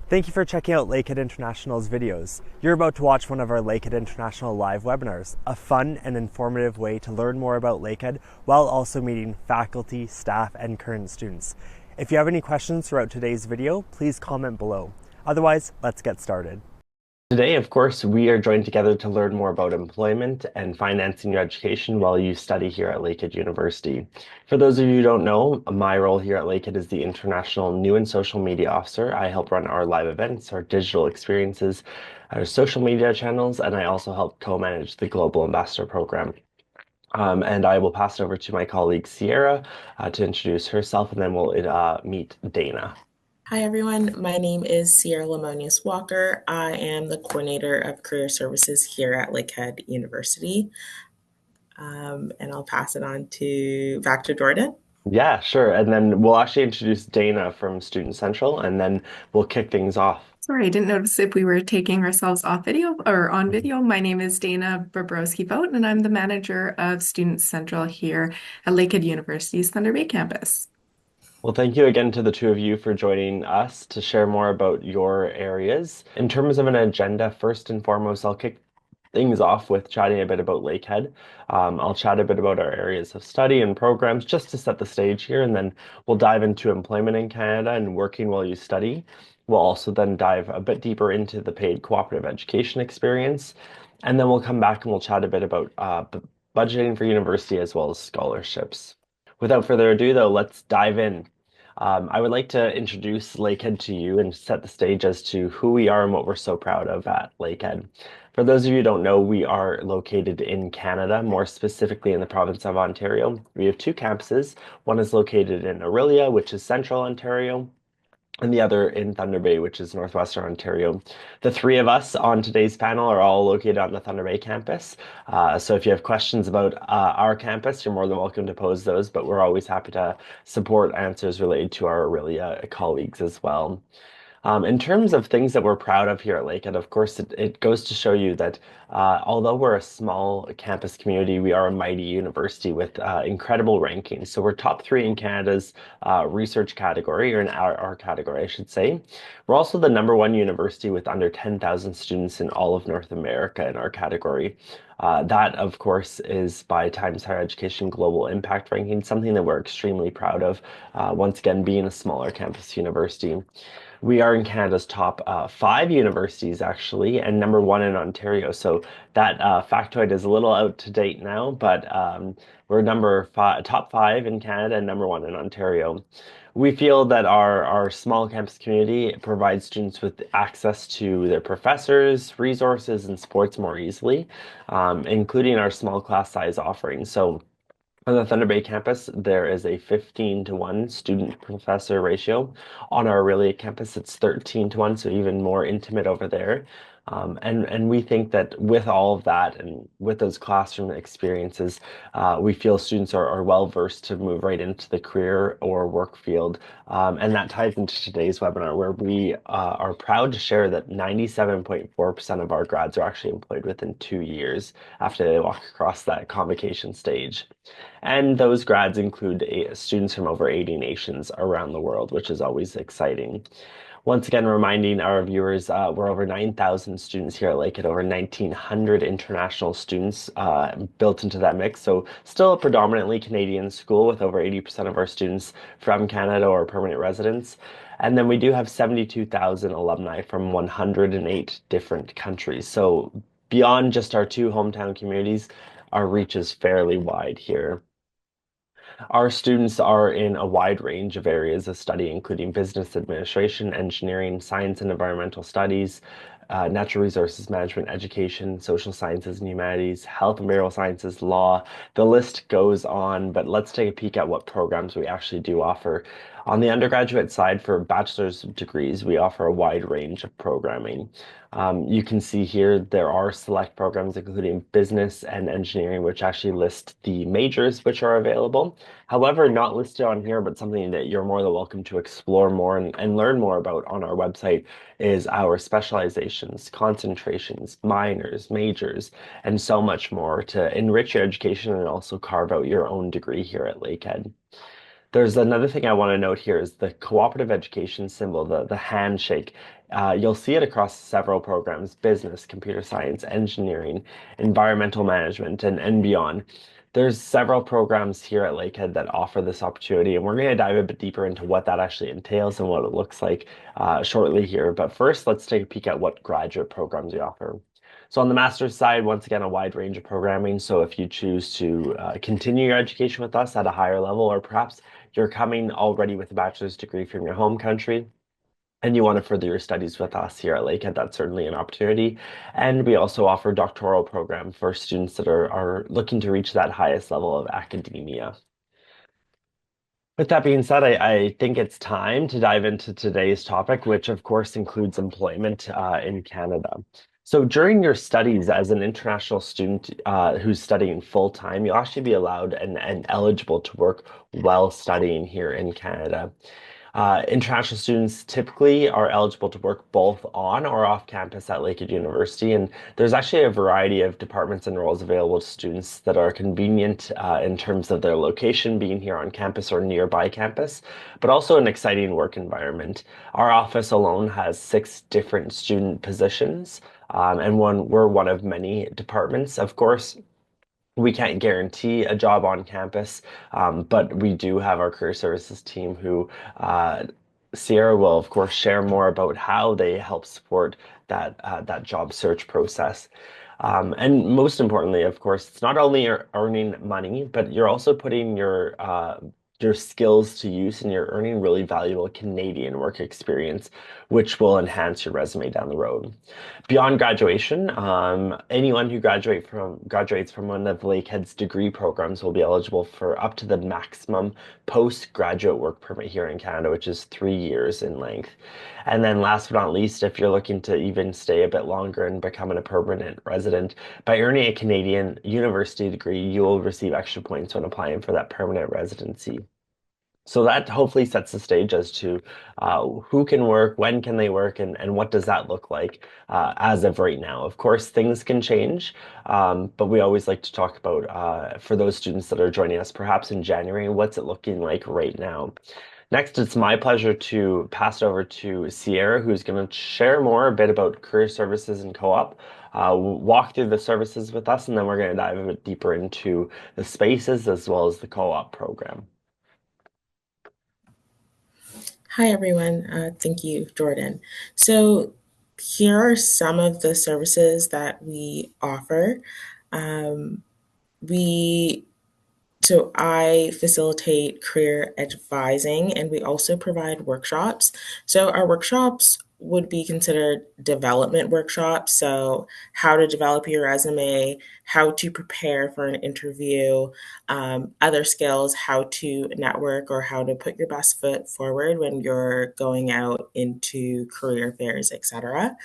Thank you for checking out Lakehead International's videos. You're about to watch one of our Lakehead International live webinars, a fun and informative way to learn more about Lakehead while also meeting faculty, staff, and current students. If you have any questions throughout today's video, please comment below. Otherwise, let's get started. Today, of course, we are joined together to learn more about employment and financing your education while you study here at Lakehead University. For those of you who don't know, my role here at Lakehead is the International New and Social Media Officer. I help run our live events, our digital experiences, our social media channels, and I also help co-manage the Global Ambassador Program. And I will pass it over to my colleague Sierra to introduce herself, and then we'll meet Dana. Hi, everyone. My name is Sierra Lamonius Walker. I am the coordinator of career services here at Lakehead University. And I'll pass it on to back to Jordan. Yeah, sure. And then we'll actually introduce Dana from Student Central, and then we'll kick things off. Sorry, I didn't notice if we were taking ourselves off video or on Mhm. video. My name is Dana Bobrowski-Boat, and I'm the manager of Student Central here at Lakehead University's Thunder Bay campus. Well, thank you again to the two of you for joining us to share more about your areas. In terms of an agenda, first and foremost, I'll kick things off with chatting a bit about Lakehead. I'll chat a bit about our areas of study and programs just to set the stage here, and then we'll dive into employment in Canada and working while you study. We'll also then dive a bit deeper into the paid cooperative education experience, and then we'll come back and we'll chat a bit about budgeting for university as well as scholarships. Without further ado, though, let's dive in. I would like to introduce Lakehead to you and set the stage as to who we are and what we're so proud of at Lakehead. For those of you who don't know, we are located in Canada, more specifically in the province of Ontario. We have two campuses. One is located in Orillia, which is central Ontario, and the other in Thunder Bay, which is northwestern Ontario. The three of us on today's panel are all located on the Thunder Bay campus. So if you have questions about our campus, you're more than welcome to pose those, but we're always happy to support answers related to our Aurelia colleagues as well. In terms of things that we're proud of here at Lakehead, of course, it goes to show you that although we're a small campus community, we are a mighty university with incredible rankings. So we're top three in Canada's research category, or in our category, I should say. We're also the #1 university with under 10,000 students in all of North America in our category. That, of course, is by Times Higher Education Global Impact Ranking, something that we're extremely proud of, once again, being a smaller campus university. We are in Canada's top 5 universities, actually, and #1 in Ontario. So that factoid is a little out to date now, but we're top 5 in Canada and #1 in Ontario. We feel that our small campus community provides students with access to their professors, resources, and sports more easily, including our small class size offerings. So on the Thunder Bay campus, there is a 15-to-1 student-professor ratio. On our Aurelia campus, it's 13-to-1, so even more intimate over there. And we think that with all of that and with those classroom experiences, we feel students are well versed to move right into the career or work field. And that ties into today's webinar, where we are proud to share that 97.4% of our grads are actually employed within 2 years after they walk across that convocation stage. And those grads include students from over 80 nations around the world, which is always exciting. Once again, reminding our viewers, we're over 9,000 students here at Lakehead, over 1,900 international students built into that mix. So still a predominantly Canadian school with over 80% of our students from Canada or permanent residents. And then we do have 72,000 alumni from 108 different countries. So beyond just our two hometown communities, our reach is fairly wide here. Our students are in a wide range of areas of study, including business administration, engineering, science and environmental studies, natural resources management, education, social sciences and humanities, health and behavioral sciences, law. The list goes on, but let's take a peek at what programs we actually do offer. On the undergraduate side, for bachelor's degrees, we offer a wide range of programming. You can see here there are select programs including business and engineering, which actually list the majors which are available. However, not listed on here, but something that you're more than welcome to explore more and learn more about on our website is our specializations, concentrations, minors, majors, and so much more to enrich your education and also carve out your own degree here at Lakehead. There's another thing I want to note here is the cooperative education symbol, the handshake. You'll see it across several programs, business, computer science, engineering, environmental management, and beyond. There's several programs here at Lakehead that offer this opportunity, and we're going to dive a bit deeper into what that actually entails and what it looks like shortly here. But first, let's take a peek at what graduate programs we offer. So on the master's side, once again, a wide range of programming. So if you choose to continue your education with us at a higher level, or perhaps you're coming already with a bachelor's degree from your home country, and you want to further your studies with us here at Lakehead, that's certainly an opportunity. And we also offer doctoral program for students that are looking to reach that highest level of academia. With that being said, I think it's time to dive into today's topic, which of course includes employment in Canada. So during your studies as an international student who's studying full time, you'll actually be allowed and eligible to work while studying here in Canada. International students typically are eligible to work both on or off campus at Lakehead University, and there's actually a variety of departments and roles available to students that are convenient in terms of their location being here on campus or nearby campus, but also an exciting work environment. Our office alone has 6 different student positions, and we're one of many departments. Of course, we can't guarantee a job on campus, but we do have our career services team who Sierra will, of course, share more about how they help support that job search process. And most importantly, of course, it's not only you're earning money, but you're also putting your skills to use, and you're earning really valuable Canadian work experience, which will enhance your resume down the road. Beyond graduation, anyone who graduates from one of Lakehead's degree programs will be eligible for up to the maximum postgraduate work permit here in Canada, which is 3 years in length. And then last but not least, if you're looking to even stay a bit longer and becoming a permanent resident, by earning a Canadian university degree, you will receive extra points when applying for that permanent residency. So that hopefully sets the stage as to who can work, when can they work, and what does that look like as of right now. Of course, things can change, but we always like to talk about for those students that are joining us perhaps in January, what's it looking like right now. Next, it's my pleasure to pass it over to Sierra, who's going to share more a bit about career services and co-op, walk through the services with us, and then we're going to dive a bit deeper into the spaces as well as the co-op program. Hi, everyone. Thank you, Jordan. So, here are some of the services that we offer. Um, we So I facilitate career advising and we also provide workshops. So our workshops would be considered development workshops. So how to develop your resume, how to prepare for an interview, other skills, how to network or how to put your best foot forward when you're going out into career fairs, etc.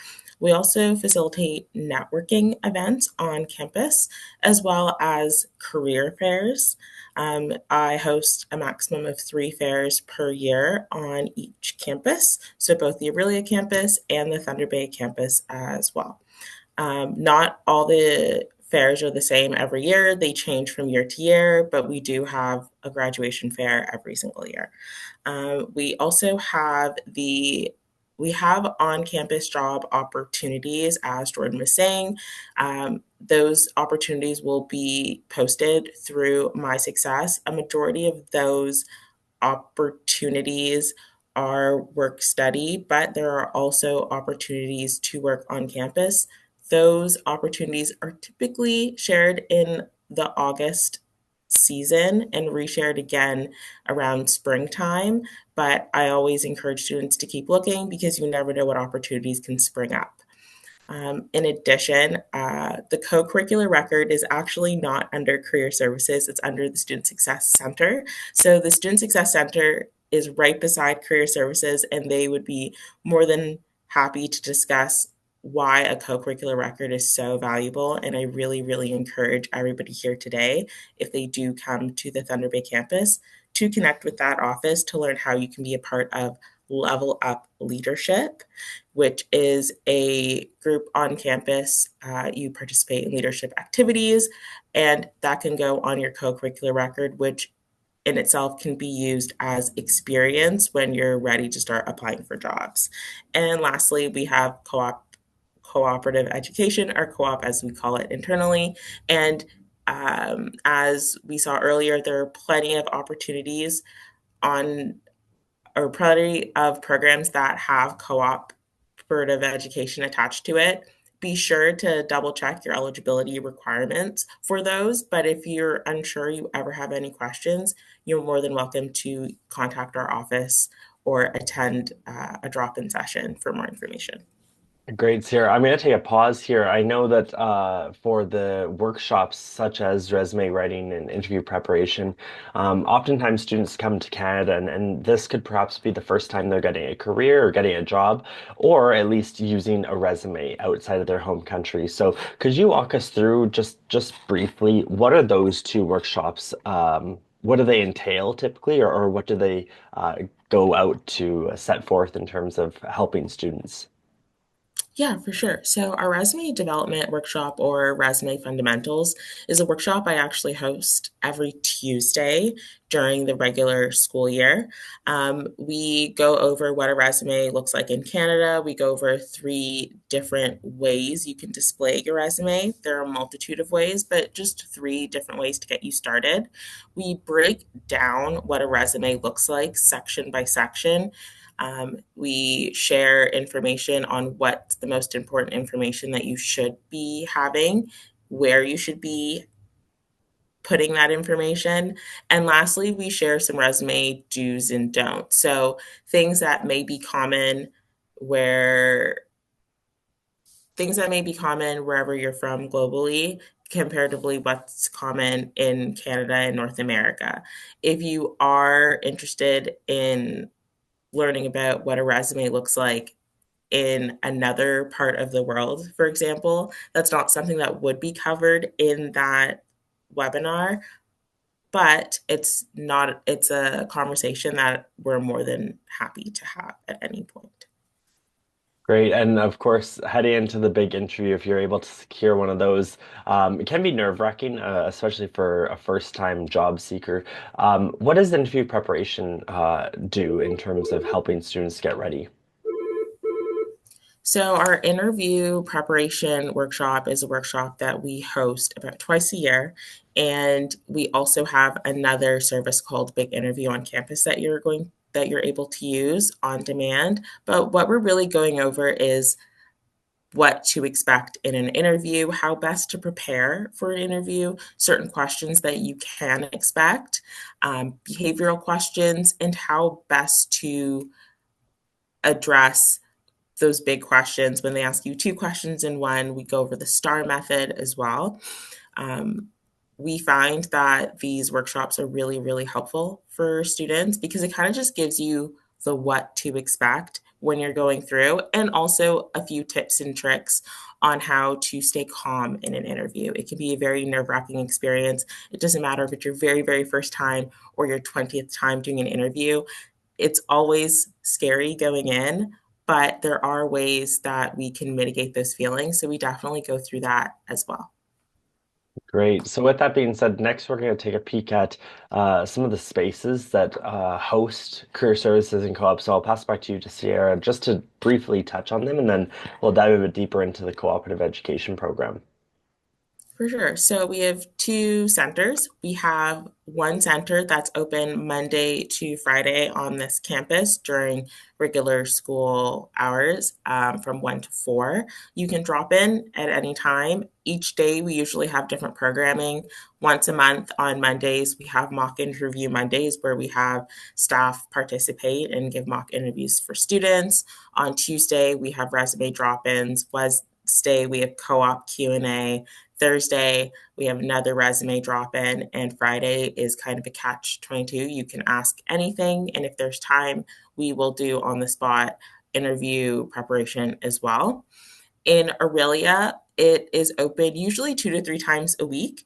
We also facilitate networking events on campus as well as career fairs. I host a maximum of 3 fairs per year on each campus, so both the Aurelia campus and the Thunder Bay campus as well. Not all the fairs are the same every year. They change from year to year, but we do have a graduation fair every single year. We also have we have on-campus job opportunities, as Jordan was saying. Those opportunities will be posted through My Success. A majority of those opportunities are work study, but there are also opportunities to work on campus. Those opportunities are typically shared in the August season and reshared again around springtime. But I always encourage students to keep looking because you never know what opportunities can spring up. In addition, the co-curricular record is actually not under Career Services, it's under the Student Success Center. So the Student Success Center is right beside Career Services, and they would be more than happy to discuss why a co-curricular record is so valuable. And I really, really encourage everybody here today, if they do come to the Thunder Bay campus, to connect with that office to learn how you can be a part of Level Up Leadership, which is a group on campus. You participate in leadership activities, and that can go on your co curricular record, which in itself can be used as experience when you're ready to start applying for jobs. And lastly, we have cooperative education, or co-op as we call it internally. And as we saw earlier, there are plenty of opportunities on or plenty of programs that have cooperative education attached to it. Be sure to double check your eligibility requirements for those. But if you're unsure, you ever have any questions, you're more than welcome to contact our office or attend a drop in session for more information. Great, Sarah. I'm going to take a pause here. I know that for the workshops such as resume writing and interview preparation, oftentimes students come to Canada, and this could perhaps be the first time they're getting a career or getting a job, or at least using a resume outside of their home country. So, could you walk us through just briefly what are those two workshops? What do they entail typically, or what do they go out to set forth in terms of helping students? Yeah, for sure. So, our resume development workshop, or resume fundamentals, is a workshop I actually host every Tuesday during the regular school year. We go over what a resume looks like in Canada. We go over three different ways you can display your resume. There are a multitude of ways, but just three different ways to get you started. We break down what a resume looks like section by section. We share information on what's the most important information that you should be having, where you should be putting that information. And lastly, we share some resume do's and don'ts. So things that may be common where things that may be common wherever you're from globally, comparatively what's common in Canada and North America. If you are interested in learning about what a resume looks like in another part of the world, for example, that's not something that would be covered in that webinar, but it's a conversation that we're more than happy to have at any point. Great. And of course, heading into the big interview, if you're able to secure one of those, it can be nerve-wracking, especially for a first-time job seeker. What does the interview preparation do in terms of helping students get ready? So, our interview preparation workshop is a workshop that we host about twice a year. And we also have another service called Big Interview on Campus that you're able to use on demand. But what we're really going over is what to expect in an interview, how best to prepare for an interview, certain questions that you can expect, behavioral questions, and how best to address those big questions. When they ask you two questions in one, we go over the STAR method as well. Um, we find that these workshops are really, really helpful for students because it kind of just gives you the what to expect when you're going through, and also a few tips and tricks on how to stay calm in an interview. It can be a very nerve wracking experience. It doesn't matter if it's your very, very first time or your 20th time doing an interview. It's always scary going in, but there are ways that we can mitigate those feelings. So we definitely go through that as well. Great. So with that being said, next we're going to take a peek at some of the spaces that host career services and co-ops. So I'll pass it back to you, to Sierra, just to briefly touch on them, and then we'll dive a bit deeper into the cooperative education program. For sure. So we have two centers. We have one center that's open Monday to Friday on this campus during regular school hours, from 1 to 4. You can drop in at any time. Each day, we usually have different programming. Once a month on Mondays, we have mock interview Mondays where we have staff participate and give mock interviews for students. On Tuesday, we have resume drop-ins. Wednesday, we have co-op Q&A. Thursday, we have another resume drop in, and Friday is kind of a catch 22. You can ask anything, and if there's time, we will do on the spot interview preparation as well. In Aurelia, it is open usually 2 to 3 times a week.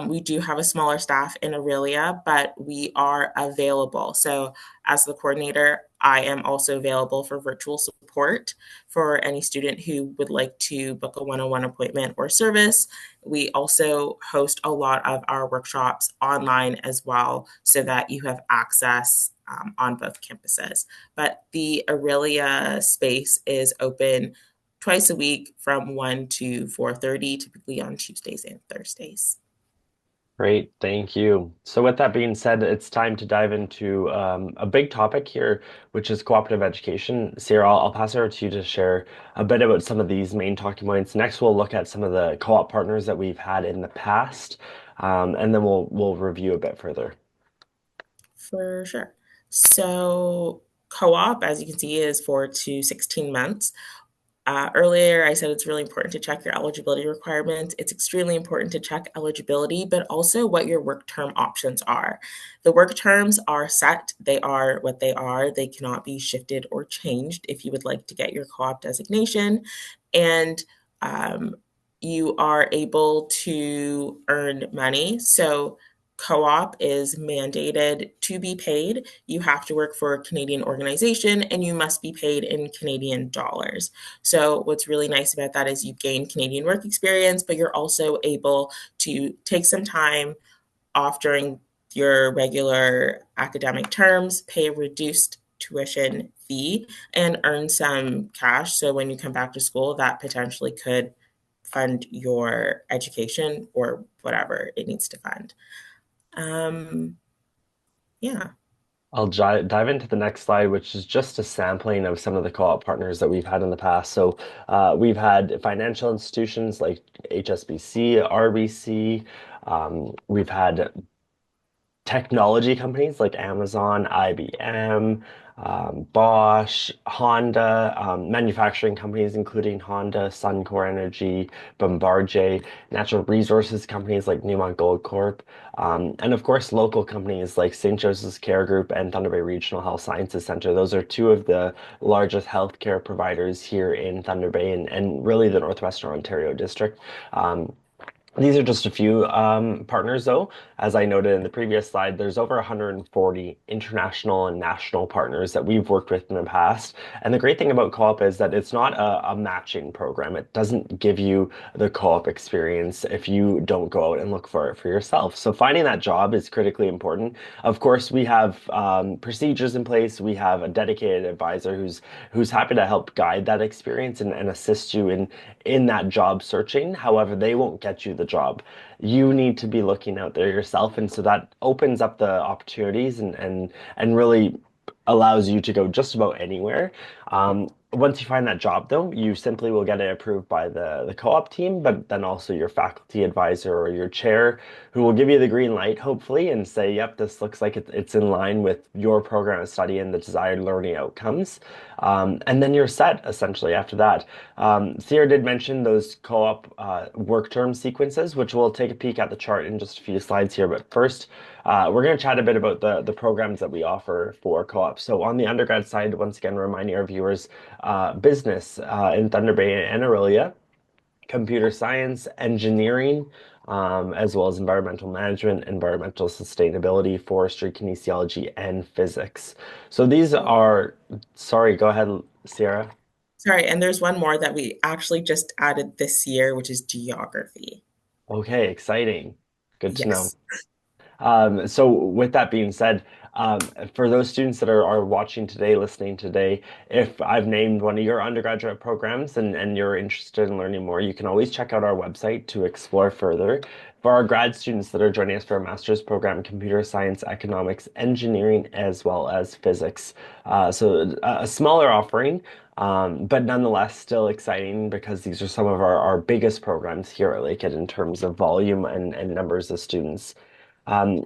We do have a smaller staff in Aurelia, but we are available. So, as the coordinator, I am also available for virtual support for any student who would like to book a one on one appointment or service. We also host a lot of our workshops online as well so that you have access on both campuses. But the Aurelia space is open twice a week from 1 to 4:30, typically on Tuesdays and Thursdays. Great, thank you. So with that being said, it's time to dive into a big topic here, which is cooperative education. Sierra, I'll pass it over to you to share a bit about some of these main talking points. Next, we'll look at some of the co-op partners that we've had in the past, and then we'll review a bit further. For sure. So, co op, as you can see, is 4 to 16 months. Earlier, I said it's really important to check your eligibility requirements. It's extremely important to check eligibility, but also what your work term options are. The work terms are set, they are what they are. They cannot be shifted or changed if you would like to get your co op designation. And um, you are able to earn money. So, co op is mandated to be paid. You have to work for a Canadian organization and you must be paid in Canadian dollars. So, what's really nice about that is you gain Canadian work experience, but you're also able to take some time off during your regular academic terms, pay a reduced tuition fee, and earn some cash. So, when you come back to school, that potentially could fund your education or whatever it needs to fund. Um, yeah. I'll dive into the next slide, which is just a sampling of some of the co-op partners that we've had in the past. So we've had financial institutions like HSBC, RBC. We've had technology companies like Amazon, IBM, Bosch, Honda, manufacturing companies including Honda, Suncor Energy, Bombardier, natural resources companies like Newmont Gold Corp, and of course local companies like St. Joseph's Care Group and Thunder Bay Regional Health Sciences Center. Those are two of the largest healthcare providers here in Thunder Bay and really the Northwestern Ontario district. These are just a few partners, though. As I noted in the previous slide, there's over 140 international and national partners that we've worked with in the past. And the great thing about co-op is that it's not a matching program. It doesn't give you the co-op experience if you don't go out and look for it for yourself. So finding that job is critically important. Of course, we have procedures in place. We have a dedicated advisor who's happy to help guide that experience and assist you in that job searching. However, they won't get you the job. You need to be looking out there yourself, and so that opens up the opportunities and really allows you to go just about anywhere. Once you find that job, though, you simply will get it approved by the co-op team, but then also your faculty advisor or your chair, who will give you the green light, hopefully, and say, "Yep, this looks like it's in line with your program of study and the desired learning outcomes." And then you're set essentially after that. Sierra did mention those co-op work term sequences, which we'll take a peek at the chart in just a few slides here. But first, we're going to chat a bit about the programs that we offer for co-op. So on the undergrad side, once again, reminding our viewers, business in Thunder Bay and Aurelia, computer science, engineering, as well as environmental management, environmental sustainability, forestry, kinesiology, and physics. So these are, sorry, go ahead, Sierra. Sorry, and there's one more that we actually just added this year, which is geography. Okay, exciting. Good to know. Yes. So with that being said, um, for those students that are watching today, listening today, if I've named one of your undergraduate programs and you're interested in learning more, you can always check out our website to explore further. For our grad students that are joining us for a master's program, computer science, economics, engineering, as well as physics. So a smaller offering, but nonetheless still exciting because these are some of our biggest programs here at Lakehead in terms of volume and numbers of students.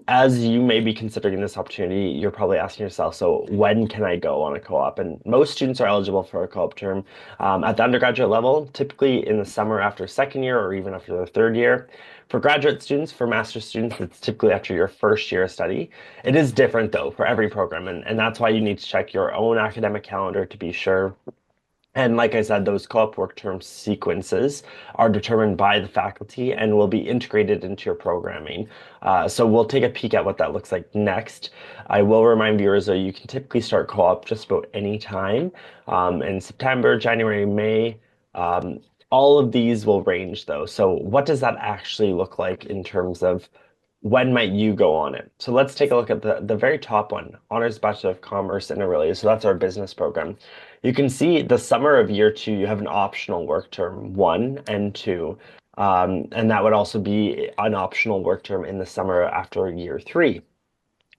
As you may be considering this opportunity, you're probably asking yourself, so when can I go on a co-op? And most students are eligible for a co-op term at the undergraduate level, typically in the summer after second year or even after the third year. For graduate students, for master's students, it's typically after your first year of study. It is different though for every program, and that's why you need to check your own academic calendar to be sure And like I said, those co-op work term sequences are determined by the faculty and will be integrated into your programming. So we'll take a peek at what that looks like next. I will remind viewers that you can typically start co-op just about any time in September, January, May. Um, all of these will range though. So what does that actually look like in terms of when might you go on it? So let's take a look at the very top one, Honors Bachelor of Commerce Interrelated. So that's our business program. You can see the summer of year two, you have an optional work term one and two. And that would also be an optional work term in the summer after year three.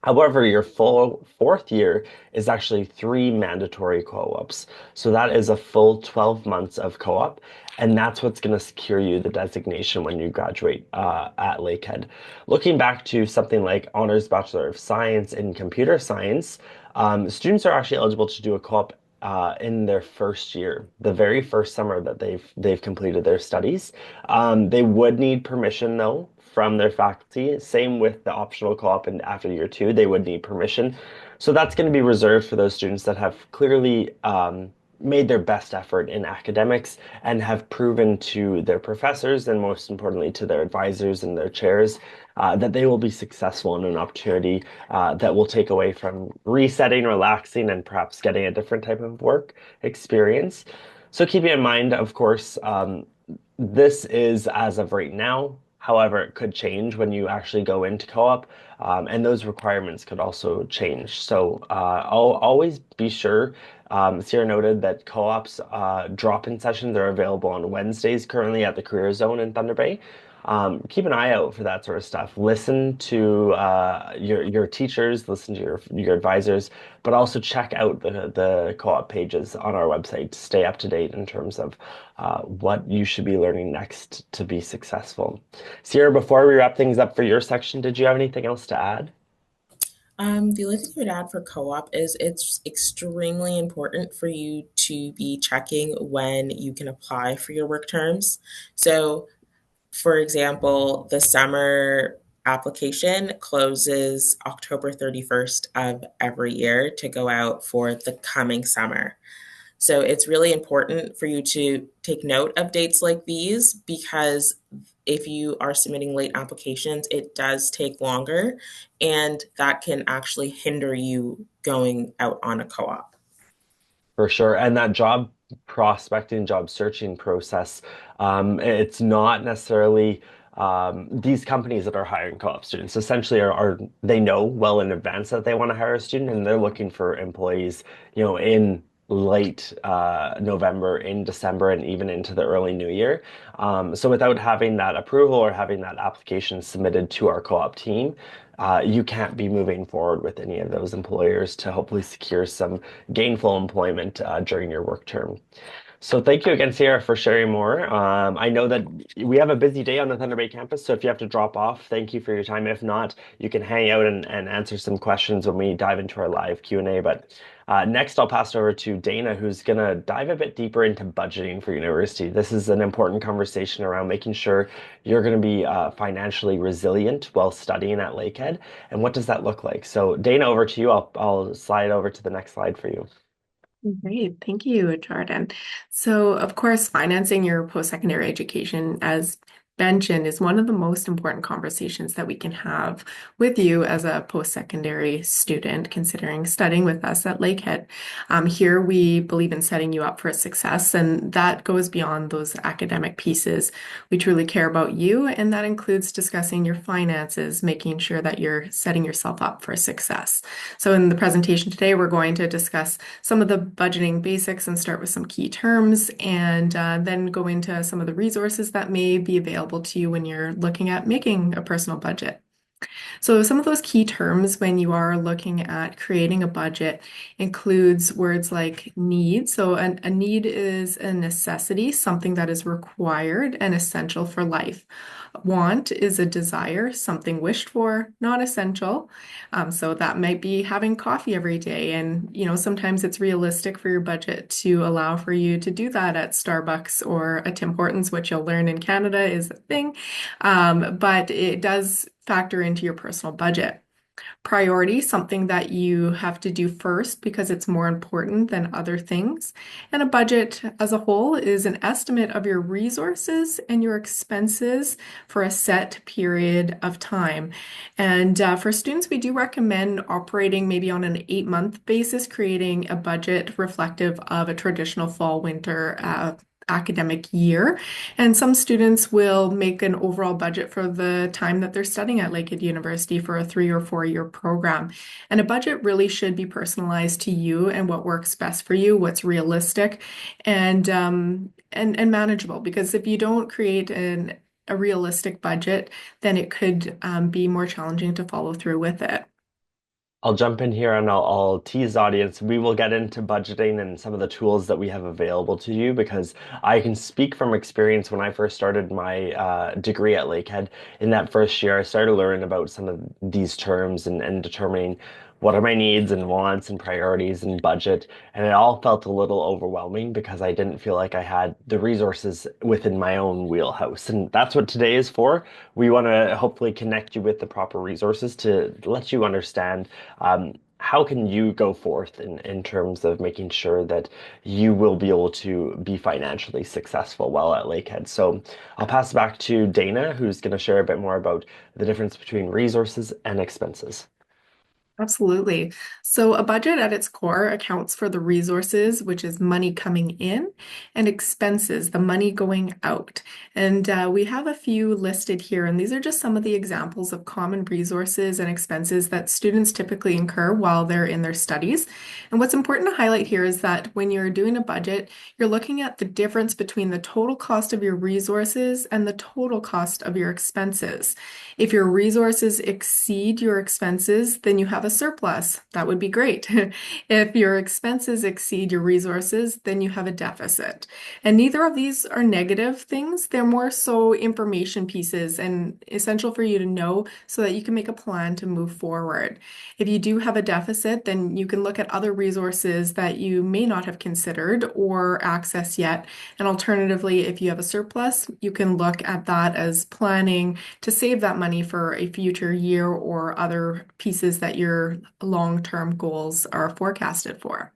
However, your full fourth year is actually three mandatory co-ops. So that is a full 12 months of co-op, and that's what's going to secure you the designation when you graduate at Lakehead. Looking back to something like Honors Bachelor of Science in Computer Science, students are actually eligible to do a co-op in their first year, the very first summer that they've completed their studies. They would need permission though from their faculty. Same with the optional co-op, and after year two, they would need permission. So that's going to be reserved for those students that have clearly made their best effort in academics and have proven to their professors and most importantly to their advisors and their chairs that they will be successful in an opportunity that will take away from resetting, relaxing, and perhaps getting a different type of work experience. So keeping in mind, of course, this is as of right now. However, it could change when you actually go into co-op, and those requirements could also change. So I'll always be sure. Sierra noted that co-ops drop-in sessions are available on Wednesdays currently at the Career Zone in Thunder Bay. Keep an eye out for that sort of stuff. Listen to your teachers, listen to your advisors, but also check out the co-op pages on our website to stay up to date in terms of what you should be learning next to be successful. Sierra, before we wrap things up for your section, did you have anything else to add? The only thing I would add for co-op is it's extremely important for you to be checking when you can apply for your work terms. So, for example, the summer application closes October 31st of every year to go out for the coming summer. So it's really important for you to take note of dates like these because if you are submitting late applications, it does take longer and that can actually hinder you going out on a co op. For sure. And that job prospecting, job searching process, it's not necessarily these companies that are hiring co-op students essentially are they know well in advance that they want to hire a student and they're looking for employees, in late November, in December, and even into the early new year. So without having that approval or having that application submitted to our co-op team, you can't be moving forward with any of those employers to hopefully secure some gainful employment during your work term. So thank you again, Sierra, for sharing more. I know that we have a busy day on the Thunder Bay campus, so if you have to drop off, thank you for your time. If not, you can hang out and answer some questions when we dive into our live Q&A. But next, I'll pass it over to Dana, who's going to dive a bit deeper into budgeting for university. This is an important conversation around making sure you're going to be financially resilient while studying at Lakehead. And what does that look like? So Dana, over to you. I'll slide over to the next slide for you. Great. Thank you, Jordan. So, of course, financing your post-secondary education, as mentioned, is one of the most important conversations that we can have with you as a post-secondary student considering studying with us at Lakehead. Here, we believe in setting you up for success, and that goes beyond those academic pieces. We truly care about you, and that includes discussing your finances, making sure that you're setting yourself up for success. So, in the presentation today, we're going to discuss some of the budgeting basics and start with some key terms, and then go into some of the resources that may be available to you when you're looking at making a personal budget. So some of those key terms when you are looking at creating a budget includes words like need. So a need is a necessity, something that is required and essential for life. Want is a desire, something wished for, not essential. So that might be having coffee every day. And, sometimes it's realistic for your budget to allow for you to do that at Starbucks or a Tim Hortons, which you'll learn in Canada is a thing. But it does factor into your personal budget. Priority, something that you have to do first because it's more important than other things. And a budget as a whole is an estimate of your resources and your expenses for a set period of time. And for students, we do recommend operating maybe on an 8-month basis, creating a budget reflective of a traditional fall-winter academic year. And some students will make an overall budget for the time that they're studying at Lakehead University for a 3 or 4 year program. And a budget really should be personalized to you and what works best for you, what's realistic and manageable. Because if you don't create a realistic budget, then it could be more challenging to follow through with it. I'll jump in here and I'll tease the audience. We will get into budgeting and some of the tools that we have available to you because I can speak from experience when I first started my degree at Lakehead. In that first year, I started learning about some of these terms and determining what are my needs and wants and priorities and budget. And it all felt a little overwhelming because I didn't feel like I had the resources within my own wheelhouse. And that's what today is for. We want to hopefully connect you with the proper resources to let you understand how can you go forth in terms of making sure that you will be able to be financially successful while at Lakehead? So I'll pass it back to Dana, who's going to share a bit more about the difference between resources and expenses. Absolutely. So a budget at its core accounts for the resources, which is money coming in, and expenses, the money going out. And we have a few listed here, and these are just some of the examples of common resources and expenses that students typically incur while they're in their studies. And what's important to highlight here is that when you're doing a budget, you're looking at the difference between the total cost of your resources and the total cost of your expenses. If your resources exceed your expenses, then you have a surplus. That would be great. If your expenses exceed your resources, then you have a deficit. And neither of these are negative things. They're more so information pieces and essential for you to know so that you can make a plan to move forward. If you do have a deficit, then you can look at other resources that you may not have considered or access yet. And alternatively, if you have a surplus, you can look at that as planning to save that money for a future year or other pieces that your long-term goals are forecasted for.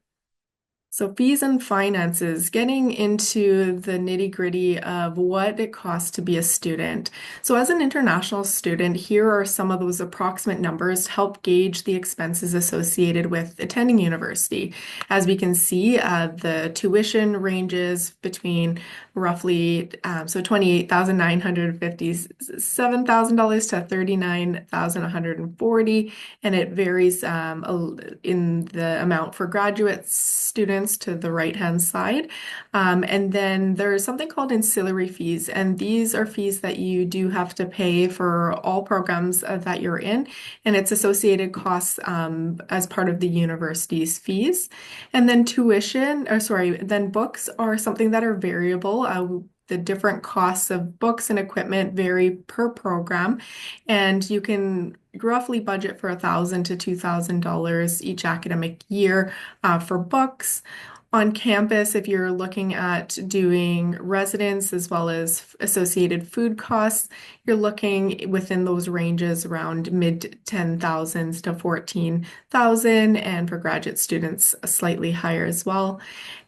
So fees and finances, getting into the nitty-gritty of what it costs to be a student. So as an international student, here are some of those approximate numbers to help gauge the expenses associated with attending university. As we can see, the tuition ranges between roughly so $28,957 to $39,140, and it varies in the amount for graduate students to the right-hand side. And then there's something called ancillary fees, and these are fees that you do have to pay for all programs that you're in, and it's associated costs as part of the university's fees. And then then books are something that are variable. The different costs of books and equipment vary per program, and you can roughly budget for $1,000 to $2,000 each academic year for books. On campus, if you're looking at doing residence as well as associated food costs, you're looking within those ranges around mid 10,000s to 14,000, and for graduate students, slightly higher as well.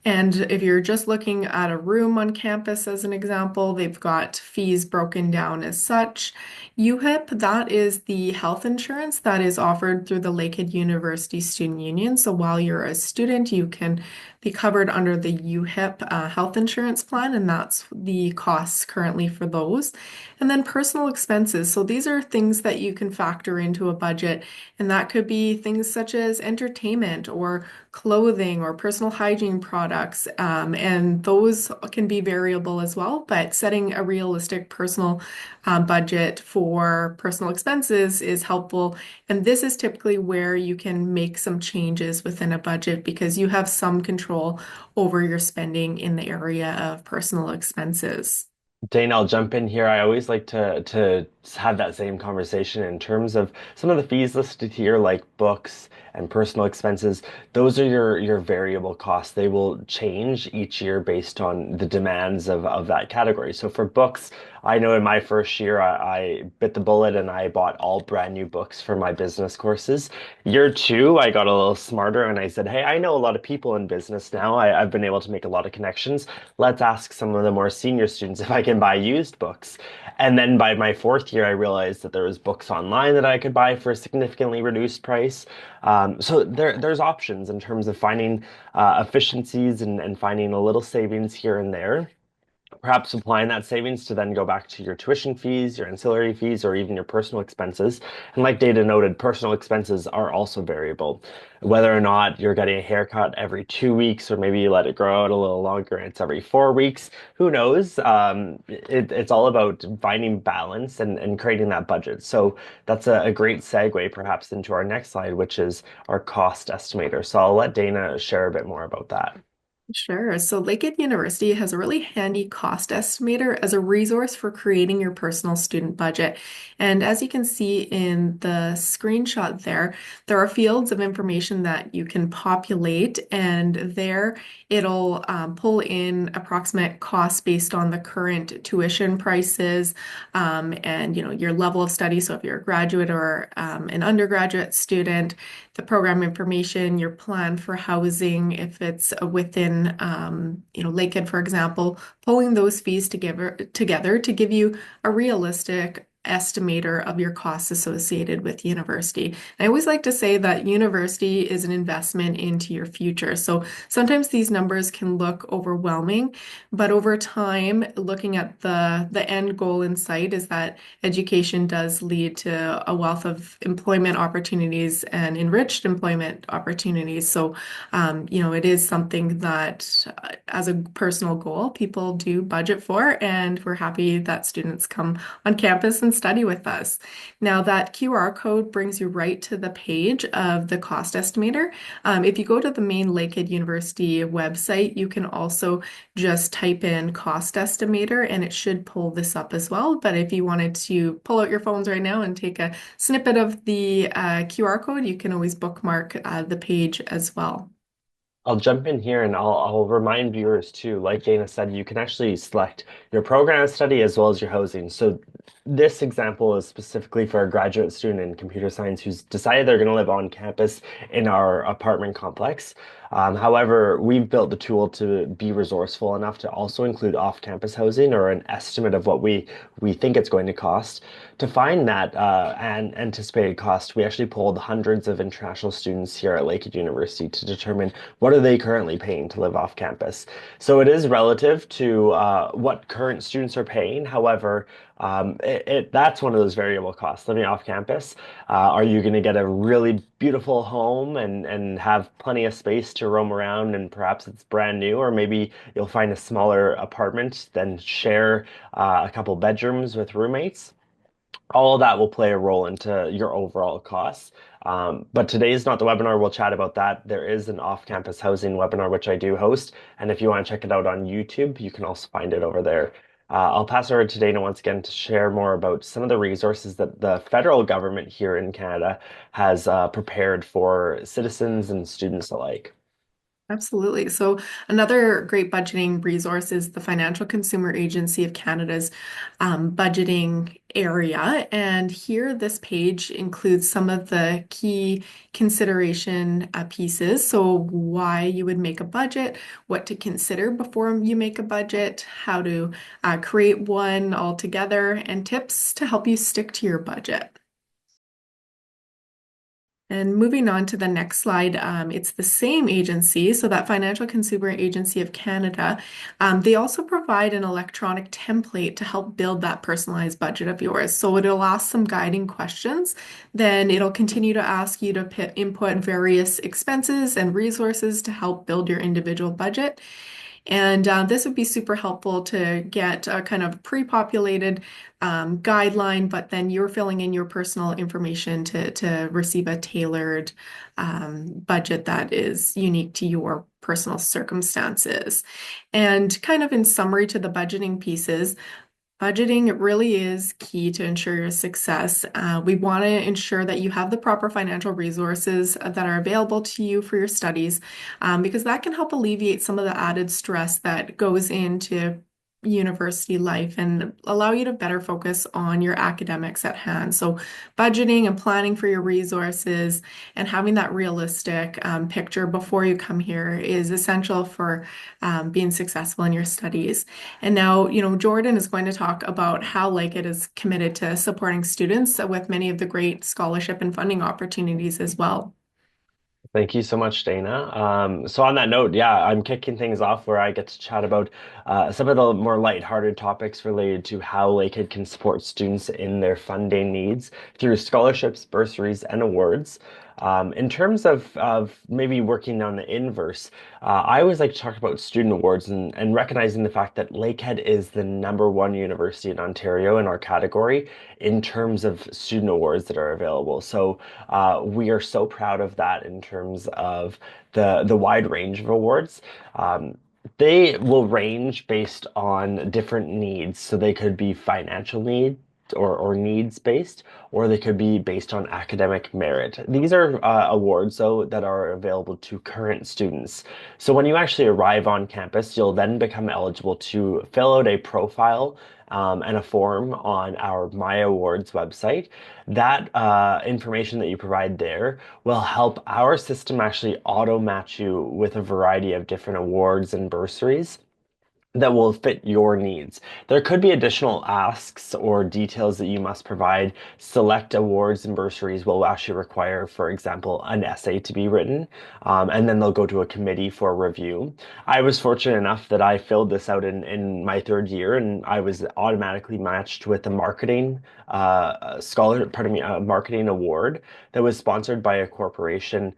And if you're just looking at a room on campus as an example, they've got fees broken down as such. UHIP, that is the health insurance that is offered through the Lakehead University Student Union. So while you're a student, you can be covered under the UHIP health insurance plan, and that's the costs currently for those. And then personal expenses. So these are things that you can factor into a budget, and that could be things such as entertainment or clothing or personal hygiene products. And those can be variable as well, but setting a realistic personal budget for personal expenses is helpful. And this is typically where you can make some changes within a budget because you have some control over your spending in the area of personal expenses. Dane, I'll jump in here. I always like to have that same conversation in terms of some of the fees listed here, like books and personal expenses. Those are your variable costs. They will change each year based on the demands of that category. So for books, I know in my first year I bit the bullet and I bought all brand new books for my business courses. Year two, I got a little smarter and I said, hey, I know a lot of people in business now. I've been able to make a lot of connections. Let's ask some of the more senior students if I can buy used books. And then by my fourth year, I realized that there was books online that I could buy for a significantly reduced price. So there's options in terms of finding efficiencies and finding a little savings here and there, perhaps applying that savings to then go back to your tuition fees, your ancillary fees, or even your personal expenses. And like Data noted, personal expenses are also variable. Whether or not you're getting a haircut every 2 weeks, or maybe you let it grow out a little longer and it's every 4 weeks, who knows? It's all about finding balance and creating that budget. So that's a great segue perhaps into our next slide, which is our cost estimator. So I'll let Dana share a bit more about that. Sure. So Lakehead University has a really handy cost estimator as a resource for creating your personal student budget. And as you can see in the screenshot there are fields of information that you can populate, and there it'll pull in approximate costs based on the current tuition prices, and your level of study. So if you're a graduate or an undergraduate student, the program information, your plan for housing, if it's within, Lakehead, for example, pulling those fees together to give you a realistic estimator of your costs associated with university. I always like to say that university is an investment into your future. So sometimes these numbers can look overwhelming, but over time, looking at the end goal in sight is that education does lead to a wealth of employment opportunities and enriched employment opportunities. So, it is something that, as a personal goal, people do budget for, and we're happy that students come on campus and study with us. Now, that QR code brings you right to the page of the cost estimator. If you go to the main Lakehead University website, you can also just type in cost estimator and it should pull this up as well. But if you wanted to pull out your phones right now and take a snippet of the QR code, you can always bookmark the page as well. I'll jump in here and I'll remind viewers too, like Dana said, you can actually select your program of study as well as your housing. So this example is specifically for a graduate student in computer science who's decided they're going to live on campus in our apartment complex. However, we've built the tool to be resourceful enough to also include off-campus housing or an estimate of what we think it's going to cost. To find that and anticipated cost, we actually polled hundreds of international students here at Lakehead University to determine what are they currently paying to live off campus. So it is relative to what current students are paying. However, that's one of those variable costs. Living off campus, are you going to get a really beautiful home and have plenty of space to roam around and perhaps it's brand new, or maybe you'll find a smaller apartment, then share a couple bedrooms with roommates? All of that will play a role into your overall costs. But today is not the webinar. We'll chat about that. There is an off-campus housing webinar, which I do host. And if you want to check it out on YouTube, you can also find it over there. I'll pass over to Dana once again to share more about some of the resources that the federal government here in Canada has prepared for citizens and students alike. Absolutely. So another great budgeting resource is the Financial Consumer Agency of Canada's budgeting area. And here, this page includes some of the key consideration pieces. So why you would make a budget, what to consider before you make a budget, how to create one altogether, and tips to help you stick to your budget. And moving on to the next slide, it's the same agency, so that Financial Consumer Agency of Canada. They also provide an electronic template to help build that personalized budget of yours. So it'll ask some guiding questions, then it'll continue to ask you to input various expenses and resources to help build your individual budget. And this would be super helpful to get a kind of pre-populated guideline, but then you're filling in your personal information to receive a tailored budget that is unique to your personal circumstances. And kind of in summary to the budgeting pieces, Budgeting it really is key to ensure your success. We want to ensure that you have the proper financial resources that are available to you for your studies, because that can help alleviate some of the added stress that goes into university life and allow you to better focus on your academics at hand. So, budgeting and planning for your resources and having that realistic picture before you come here is essential for being successful in your studies. And now, Jordan is going to talk about how Lakehead is committed to supporting students with many of the great scholarship and funding opportunities as well. Thank you so much, Dana. So on that note, yeah, I'm kicking things off where I get to chat about some of the more lighthearted topics related to how Lakehead can support students in their funding needs through scholarships, bursaries, and awards. In terms of maybe working on the inverse, I always like to talk about student awards and recognizing the fact that Lakehead is the #1 university in Ontario in our category in terms of student awards that are available. So we are so proud of that in terms of the wide range of awards. Um, they will range based on different needs. So they could be financial need or needs based, or they could be based on academic merit. These are awards, though, that are available to current students. So when you actually arrive on campus, you'll then become eligible to fill out a profile and a form on our My Awards website. That information that you provide there will help our system actually auto match you with a variety of different awards and bursaries that will fit your needs. There could be additional asks or details that you must provide. Select awards and bursaries will actually require, for example, an essay to be written, and then they'll go to a committee for review. I was fortunate enough that I filled this out in my third year, and I was automatically matched with a marketing a marketing award that was sponsored by a corporation,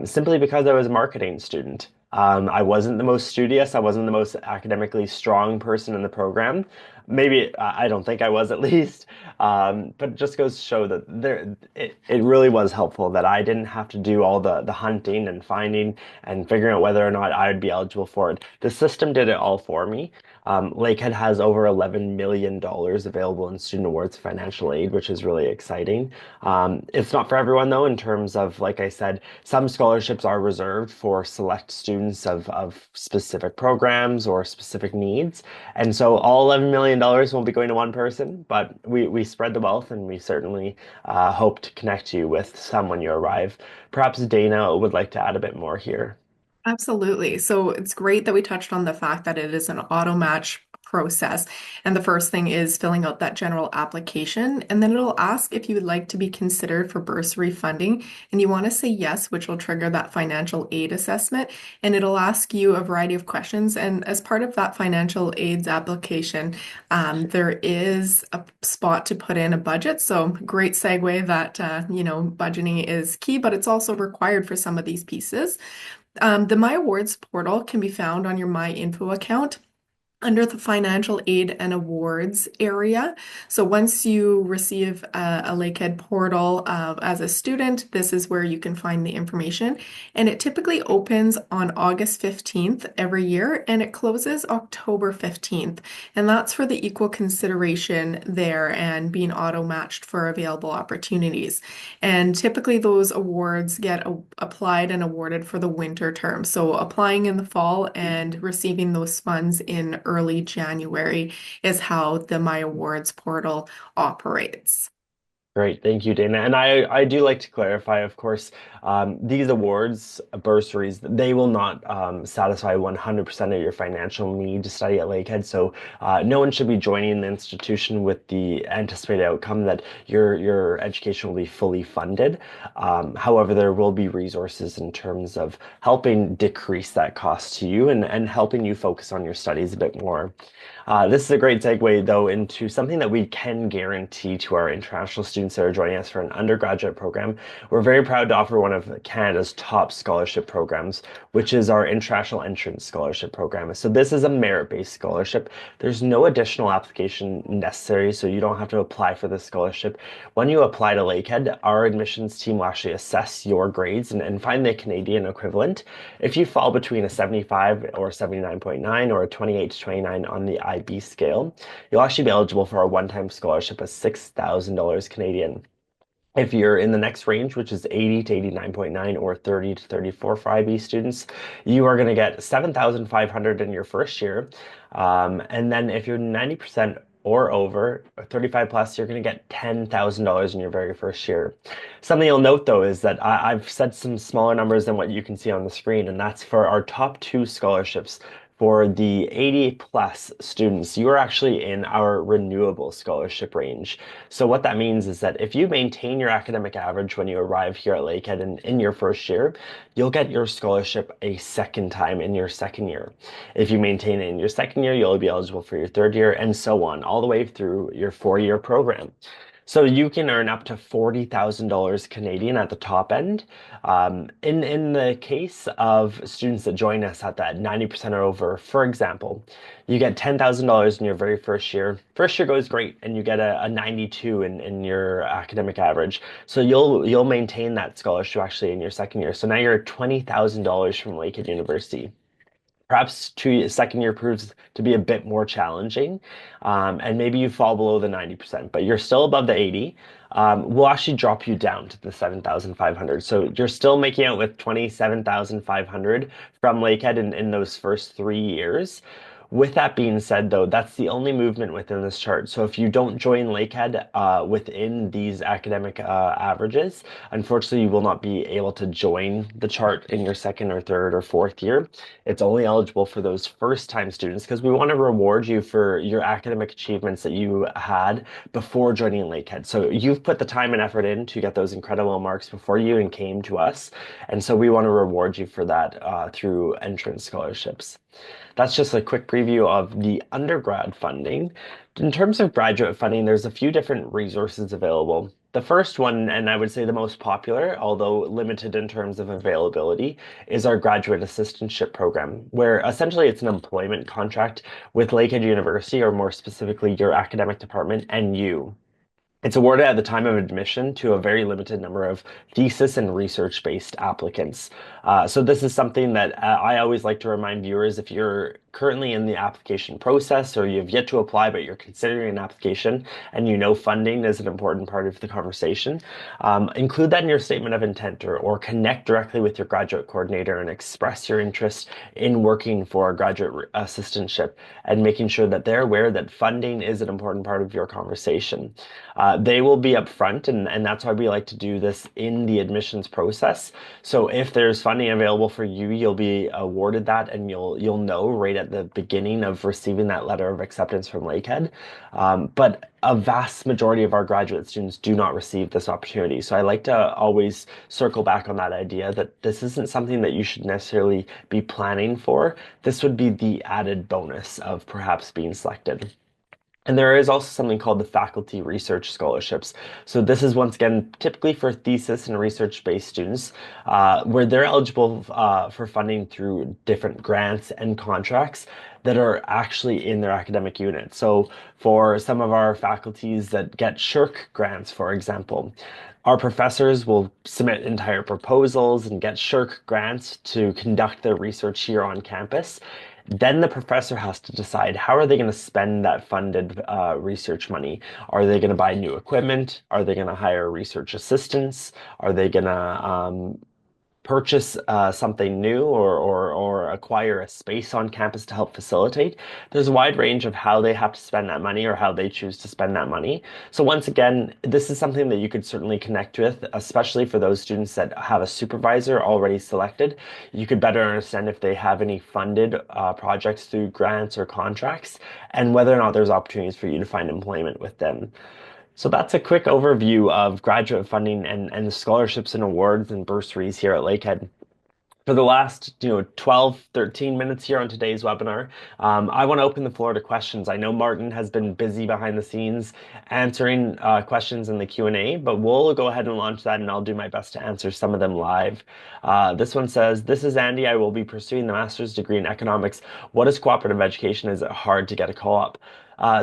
simply because I was a marketing student. I wasn't the most studious. I wasn't the most academically strong person in the program. Maybe I don't think I was at least. But it just goes to show that it really was helpful that I didn't have to do all the hunting and finding and figuring out whether or not I would be eligible for it. The system did it all for me. Lakehead has over $11 million available in student awards financial aid, which is really exciting. It's not for everyone, though, in terms of, like I said, some scholarships are reserved for select students of specific programs or specific needs. And so all $11 million won't be going to one person, but we spread the wealth and we certainly hope to connect you with some when you arrive. Perhaps Dana would like to add a bit more here. Absolutely. So it's great that we touched on the fact that it is an auto match process. And the first thing is filling out that general application. And then it'll ask if you would like to be considered for bursary funding. And you want to say yes, which will trigger that financial aid assessment. And it'll ask you a variety of questions. And as part of that financial aids application, there is a spot to put in a budget. So great segue that, budgeting is key, but it's also required for some of these pieces. The My Awards portal can be found on your My Info account under the financial aid and awards area. So once you receive a Lakehead portal as a student, this is where you can find the information. And it typically opens on August 15th every year and it closes October 15th. And that's for the equal consideration there and being auto matched for available opportunities. And typically those awards get applied and awarded for the winter term. So applying in the fall and receiving those funds in early January is how the My Awards portal operates. Great, thank you, Dana. And I do like to clarify, of course, these awards, bursaries, they will not satisfy 100% of your financial need to study at Lakehead. So no one should be joining the institution with the anticipated outcome that your education will be fully funded. However, there will be resources in terms of helping decrease that cost to you and helping you focus on your studies a bit more. This is a great segue, though, into something that we can guarantee to our international students students that are joining us for an undergraduate program, we're very proud to offer one of Canada's top scholarship programs, which is our International Entrance Scholarship Program. So this is a merit-based scholarship. There's no additional application necessary, so you don't have to apply for the scholarship. When you apply to Lakehead, our admissions team will actually assess your grades and find the Canadian equivalent. If you fall between a 75 or 79.9 or a 28 to 29 on the IB scale, you'll actually be eligible for a one-time scholarship of $6,000 Canadian. If you're in the next range, which is 80 to 89.9 or 30 to 34 for IB students, you are going to get 7,500 in your first year. And then if you're 90% or over, or 35 plus, you're going to get $10,000 in your very first year. Something you'll note though is that I've said some smaller numbers than what you can see on the screen, and that's for our top two scholarships. For the 80 plus students, you are actually in our renewable scholarship range. So what that means is that if you maintain your academic average when you arrive here at Lakehead in your first year, you'll get your scholarship a second time in your second year. If you maintain it in your second year, you'll be eligible for your third year and so on, all the way through your 4-year program. So you can earn up to $40,000 Canadian at the top end. In the case of students that join us at that 90% or over, for example, you get $10,000 in your very first year. First year goes great, and you get a 92 in your academic average. So you'll maintain that scholarship actually in your second year. So now you're $20,000 from Lakehead University. Perhaps second year proves to be a bit more challenging, and maybe you fall below the 90%, but you're still above the 80. We'll actually drop you down to the 7,500. So you're still making out with 27,500 from Lakehead in those first 3 years. With that being said, though, that's the only movement within this chart. So if you don't join Lakehead within these academic averages, unfortunately, you will not be able to join the chart in your second or third or fourth year. It's only eligible for those first-time students because we want to reward you for your academic achievements that you had before joining Lakehead. So you've put the time and effort in to get those incredible marks before you even came to us. And so we want to reward you for that through entrance scholarships. That's just a quick preview of the undergrad funding. In terms of graduate funding, there's a few different resources available. The first one, and I would say the most popular, although limited in terms of availability, is our graduate assistantship program, where essentially it's an employment contract with Lakehead University, or more specifically, your academic department and you. It's awarded at the time of admission to a very limited number of thesis and research-based applicants. So this is something that I always like to remind viewers if you're currently in the application process or you've yet to apply but you're considering an application and you know funding is an important part of the conversation, include that in your statement of intent or connect directly with your graduate coordinator and express your interest in working for a graduate assistantship and making sure that they're aware that funding is an important part of your conversation. They will be upfront, and that's why we like to do this in the admissions process. So if there's funding available for you, you'll be awarded that, and you'll know right at the beginning of receiving that letter of acceptance from Lakehead. But a vast majority of our graduate students do not receive this opportunity. So I like to always circle back on that idea that this isn't something that you should necessarily be planning for. This would be the added bonus of perhaps being selected. And there is also something called the faculty research scholarships. So this is once again typically for thesis and research-based students, where they're eligible for funding through different grants and contracts that are actually in their academic unit. So for some of our faculties that get SHIRK grants, for example, our professors will submit entire proposals and get SHIRK grants to conduct their research here on campus. Then the professor has to decide how are they going to spend that funded research money. Are they going to buy new equipment? Are they going to hire research assistants? Are they going to purchase something new or acquire a space on campus to help facilitate? There's a wide range of how they have to spend that money or how they choose to spend that money. So once again, this is something that you could certainly connect with, especially for those students that have a supervisor already selected. You could better understand if they have any funded projects through grants or contracts and whether or not there's opportunities for you to find employment with them. So that's a quick overview of graduate funding and the scholarships and awards and bursaries here at Lakehead. For the last, 12, 13 minutes here on today's webinar, I want to open the floor to questions. I know Martin has been busy behind the scenes answering questions in the Q&A, but we'll go ahead and launch that and I'll do my best to answer some of them live. This one says, this is Andy. I will be pursuing the master's degree in economics. What is cooperative education? Is it hard to get a co-op?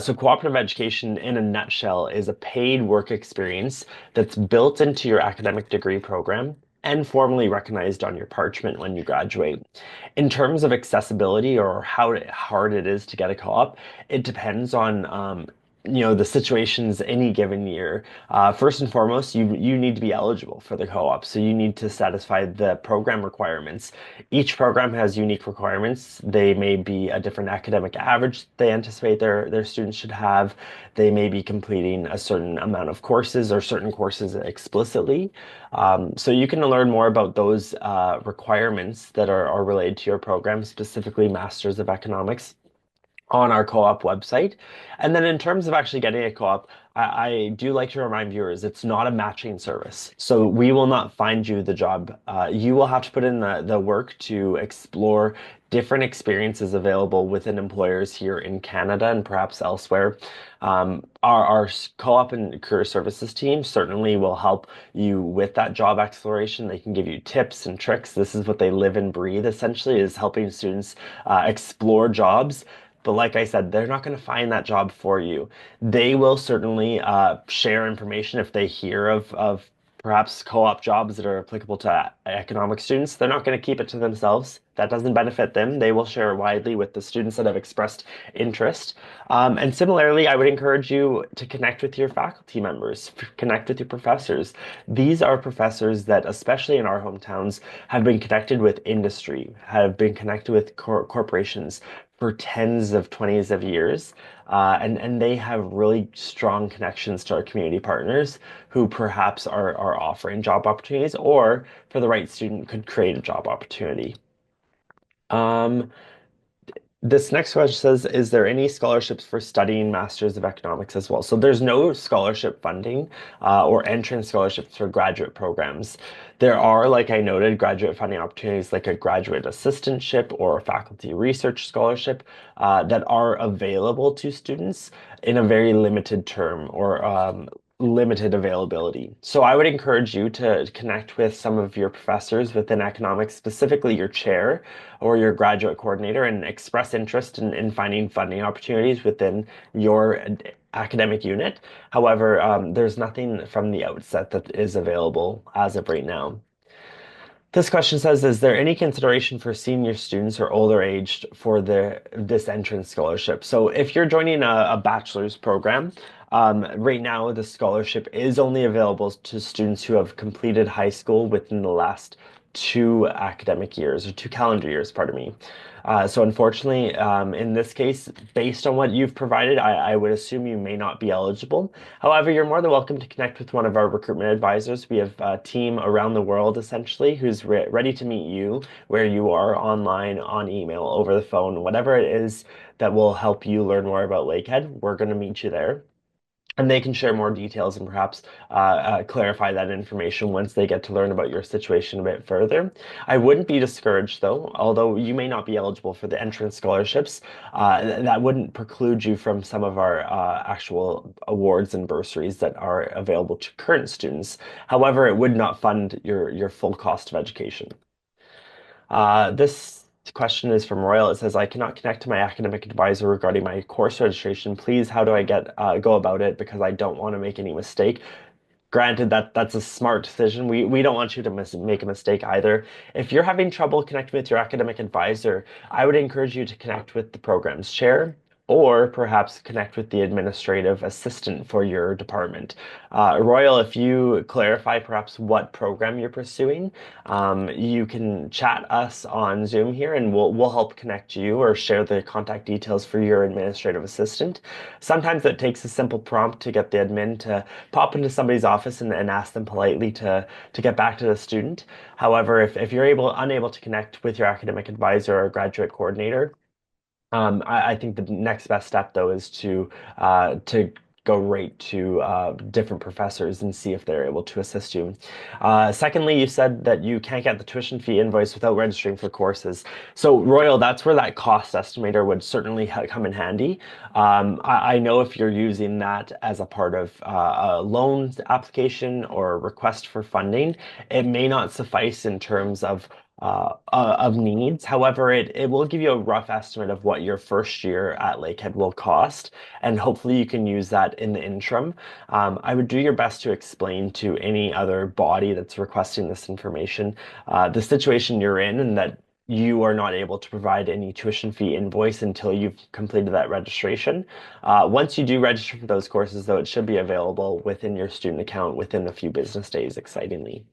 So cooperative education in a nutshell is a paid work experience that's built into your academic degree program and formally recognized on your parchment when you graduate. In terms of accessibility or how hard it is to get a co-op, it depends on the situations any given year. First and foremost, you need to be eligible for the co-op, so you need to satisfy the program requirements. Each program has unique requirements. They may be a different academic average they anticipate their students should have. They may be completing a certain amount of courses or certain courses explicitly. So you can learn more about those requirements that are related to your program, specifically Masters of Economics, on our co-op website. And then in terms of actually getting a co-op, I do like to remind viewers it's not a matching service. So we will not find you the job. You will have to put in the work to explore different experiences available within employers here in Canada and perhaps elsewhere. Our co-op and career services team certainly will help you with that job exploration. They can give you tips and tricks. This is what they live and breathe, essentially, is helping students explore jobs. But like I said, they're not going to find that job for you. They will certainly share information if they hear of perhaps co-op jobs that are applicable to economic students. They're not going to keep it to themselves. That doesn't benefit them. They will share widely with the students that have expressed interest. And similarly, I would encourage you to connect with your faculty members, connect with your professors. These are professors that, especially in our hometowns, have been connected with industry, have been connected with corporations for tens of 20s of years. And they have really strong connections to our community partners who perhaps are offering job opportunities or for the right student could create a job opportunity. Um, this next question says, is there any scholarships for studying Masters of Economics as well? So there's no scholarship funding or entrance scholarships for graduate programs. There are, like I noted, graduate funding opportunities like a graduate assistantship or a faculty research scholarship that are available to students in a very limited term or limited availability. So I would encourage you to connect with some of your professors within economics, specifically your chair or your graduate coordinator, and express interest in finding funding opportunities within your academic unit. However, there's nothing from the outset that is available as of right now. This question says, is there any consideration for senior students or older aged for this entrance scholarship? So if you're joining a bachelor's program, right now the scholarship is only available to students who have completed high school within the last 2 academic years or 2 calendar years, pardon me. So unfortunately, in this case, based on what you've provided, I would assume you may not be eligible. However, you're more than welcome to connect with one of our recruitment advisors. We have a team around the world, essentially, who's ready to meet you where you are, online, on email, over the phone, whatever it is that will help you learn more about Lakehead. We're going to meet you there. And they can share more details and perhaps clarify that information once they get to learn about your situation a bit further. I wouldn't be discouraged, though, although you may not be eligible for the entrance scholarships. That wouldn't preclude you from some of our actual awards and bursaries that are available to current students. However, it would not fund your full cost of education. This question is from Royal. It says, I cannot connect to my academic advisor regarding my course registration. Please, how do I go about it? Because I don't want to make any mistake. Granted, that's a smart decision. We don't want you to make a mistake either. If you're having trouble connecting with your academic advisor, I would encourage you to connect with the program's chair or perhaps connect with the administrative assistant for your department. Royal, if you clarify perhaps what program you're pursuing, you can chat us on Zoom here and we'll help connect you or share the contact details for your administrative assistant. Sometimes it takes a simple prompt to get the admin to pop into somebody's office and ask them politely to get back to the student. However, if you're unable to connect with your academic advisor or graduate coordinator, I think the next best step, though, is to go right to different professors and see if they're able to assist you. Secondly, you said that you can't get the tuition fee invoice without registering for courses. So, Royal, that's where that cost estimator would certainly come in handy. I know if you're using that as a part of a loan application or request for funding, it may not suffice in terms of needs. However, it will give you a rough estimate of what your first year at Lakehead will cost, and hopefully you can use that in the interim. I would do your best to explain to any other body that's requesting this information the situation you're in and that you are not able to provide any tuition fee invoice until you've completed that registration. Once you do register for those courses, though, it should be available within your student account within a few business days, excitingly.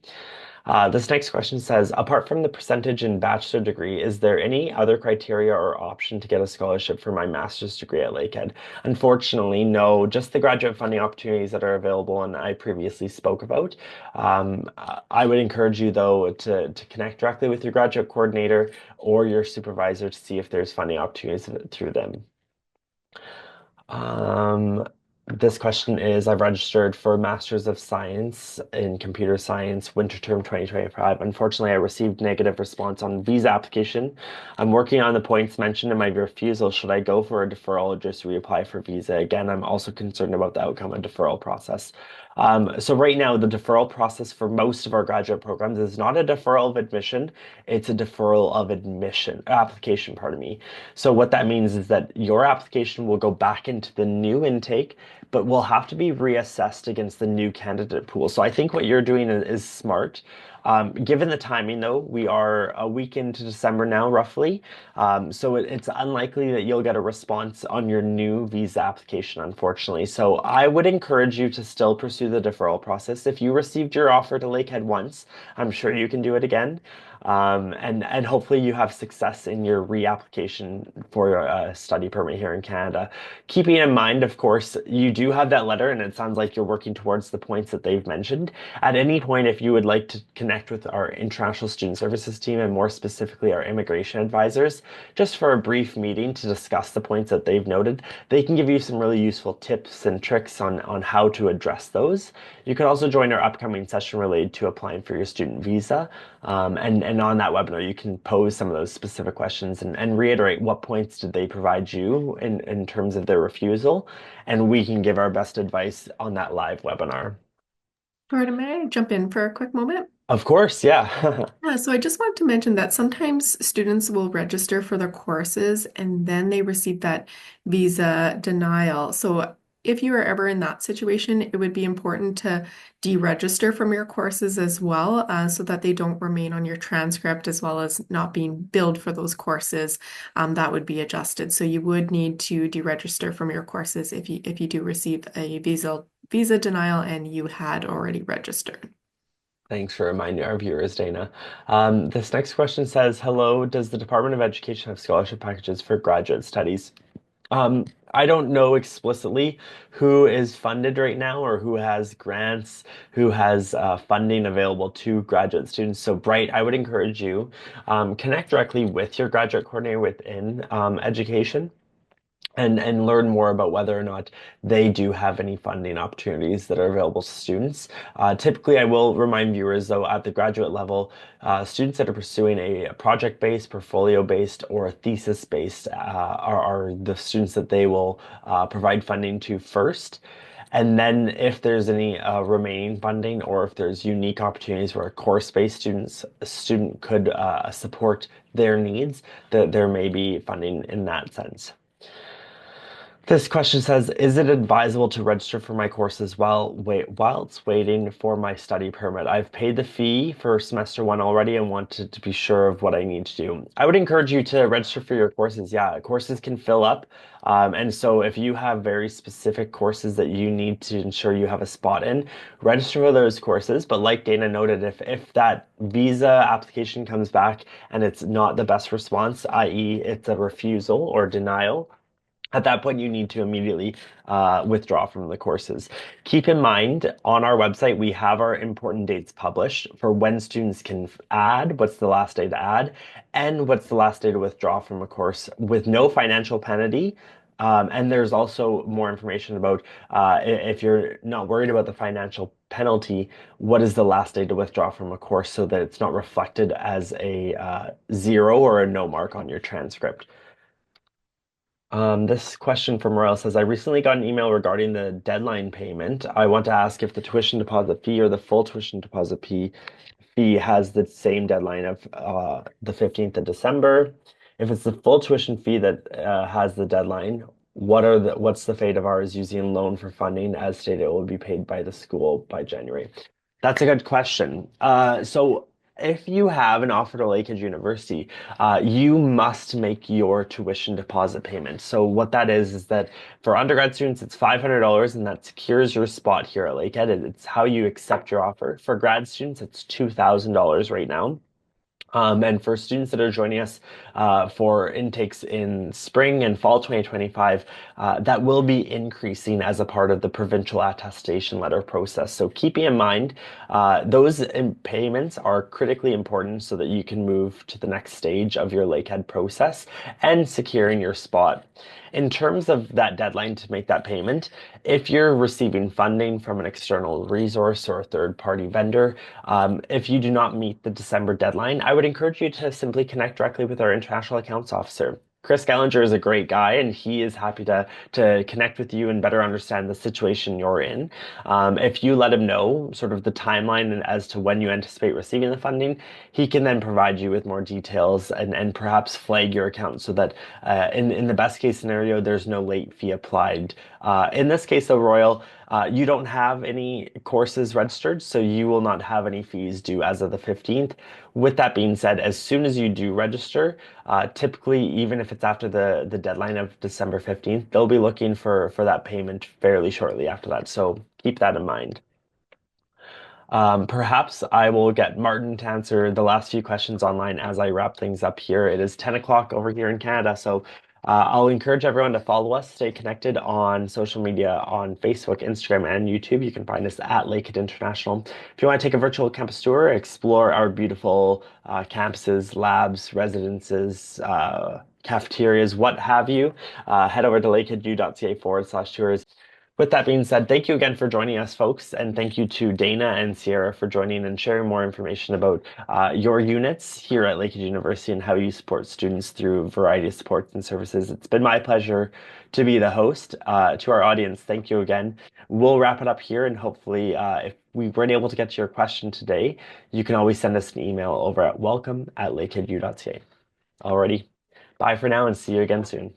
This next question says, apart from the percentage in bachelor degree, is there any other criteria or option to get a scholarship for my master's degree at Lakehead? Unfortunately, no, just the graduate funding opportunities that are available and I previously spoke about. I would encourage you, though, to connect directly with your graduate coordinator or your supervisor to see if there's funding opportunities through them. Um, this question is, I've registered for Masters of Science in Computer Science winter term 2025. Unfortunately, I received negative response on visa application. I'm working on the points mentioned in my refusal. Should I go for a deferral or just reapply for visa? Again, I'm also concerned about the outcome of deferral process. So right now, the deferral process for most of our graduate programs is not a deferral of admission, it's a deferral of application, pardon me. So what that means is that your application will go back into the new intake, but will have to be reassessed against the new candidate pool. So I think what you're doing is smart. Given the timing, though, we are a week into December now, roughly. So it's unlikely that you'll get a response on your new visa application, unfortunately. So I would encourage you to still pursue the deferral process. If you received your offer to Lakehead once, I'm sure you can do it again. And hopefully you have success in your reapplication for your study permit here in Canada. Keeping in mind, of course, you do have that letter, and it sounds like you're working towards the points that they've mentioned. At any point, if you would like to connect with our International Student Services team and more specifically our immigration advisors, just for a brief meeting to discuss the points that they've noted, they can give you some really useful tips and tricks on how to address those. You can also join our upcoming session related to applying for your student visa. And on that webinar, you can pose some of those specific questions and reiterate what points did they provide you in terms of their refusal, and we can give our best advice on that live webinar. Jordan, may I jump in for a quick moment? Of course, yeah. Yeah, so I just wanted to mention that sometimes students will register for their courses and then they receive that visa denial. So if you are ever in that situation, it would be important to deregister from your courses as well, so that they don't remain on your transcript as well as not being billed for those courses. That would be adjusted. So you would need to deregister from your courses if you do receive a visa denial and you had already registered. Thanks for reminding our viewers, Dana. This next question says, hello, does the Department of Education have scholarship packages for graduate studies? I don't know explicitly who is funded right now or who has grants, who has funding available to graduate students. So Bright, I would encourage you, connect directly with your graduate coordinator within education and learn more about whether or not they do have any funding opportunities that are available to students. Typically, I will remind viewers, though, at the graduate level, students that are pursuing a project-based, portfolio-based, or a thesis-based are the students that they will provide funding to first. And then if there's any remaining funding or if there's unique opportunities where a course-based student could support their needs, that there may be funding in that sense. This question says, is it advisable to register for my courses whilst waiting for my study permit? I've paid the fee for semester one already and wanted to be sure of what I need to do. I would encourage you to register for your courses. Yeah, courses can fill up. And so if you have very specific courses that you need to ensure you have a spot in, register for those courses. But like Dana noted, if that visa application comes back and it's not the best response, i.e. it's a refusal or denial, at that point, you need to immediately withdraw from the courses. Keep in mind, on our website, we have our important dates published for when students can add, what's the last day to add, and what's the last day to withdraw from a course with no financial penalty. And there's also more information about if you're not worried about the financial penalty, what is the last day to withdraw from a course so that it's not reflected as a 0 or a no mark on your transcript. This question from Royal says, I recently got an email regarding the deadline payment. I want to ask if the tuition deposit fee or the full tuition deposit fee has the same deadline of the 15th of December. If it's the full tuition fee that has the deadline, what's the fate of ours using loan for funding? As stated, it will be paid by the school by January. That's a good question. So if you have an offer to Lakehead University, you must make your tuition deposit payment. So what that is that for undergrad students, it's $500 and that secures your spot here at Lakehead. It's how you accept your offer. For grad students, it's $2,000 right now. And for students that are joining us for intakes in spring and fall 2025, that will be increasing as a part of the provincial attestation letter process. So keeping in mind, those payments are critically important so that you can move to the next stage of your Lakehead process and securing your spot. In terms of that deadline to make that payment, if you're receiving funding from an external resource or a third-party vendor, if you do not meet the December deadline, I would encourage you to simply connect directly with our international accounts officer. Chris Gallinger is a great guy, and he is happy to connect with you and better understand the situation you're in. If you let him know sort of the timeline and as to when you anticipate receiving the funding, he can then provide you with more details and perhaps flag your account so that in the best case scenario, there's no late fee applied. In this case, though, Royal, you don't have any courses registered, so you will not have any fees due as of the 15th. With that being said, as soon as you do register, typically, even if it's after the deadline of December 15th, they'll be looking for that payment fairly shortly after that. So keep that in mind. Perhaps I will get Martin to answer the last few questions online as I wrap things up here. It is 10 o'clock over here in Canada, so I'll encourage everyone to follow us, stay connected on social media on Facebook, Instagram, and YouTube. You can find us at Lakehead International. If you want to take a virtual campus tour, explore our beautiful campuses, labs, residences, cafeterias, what have you, head over to lakeheadu.ca/tours. With that being said, thank you again for joining us, folks, and thank you to Dana and Sierra for joining and sharing more information about your units here at Lakehead University and how you support students through a variety of supports and services. It's been my pleasure to be the host. To our audience, thank you again. We'll wrap it up here, and hopefully, if we weren't able to get to your question today, you can always send us an email over at welcome@lakeheadu.ca. Alrighty, bye for now, and see you again soon.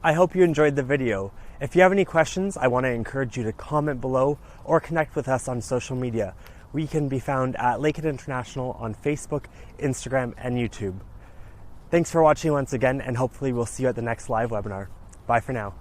I hope you enjoyed the video. If you have any questions, I want to encourage you to comment below or connect with us on social media. We can be found at Lakehead International on Facebook, Instagram, and YouTube. Thanks for watching once again, and hopefully we'll see you at the next live webinar. Bye for now.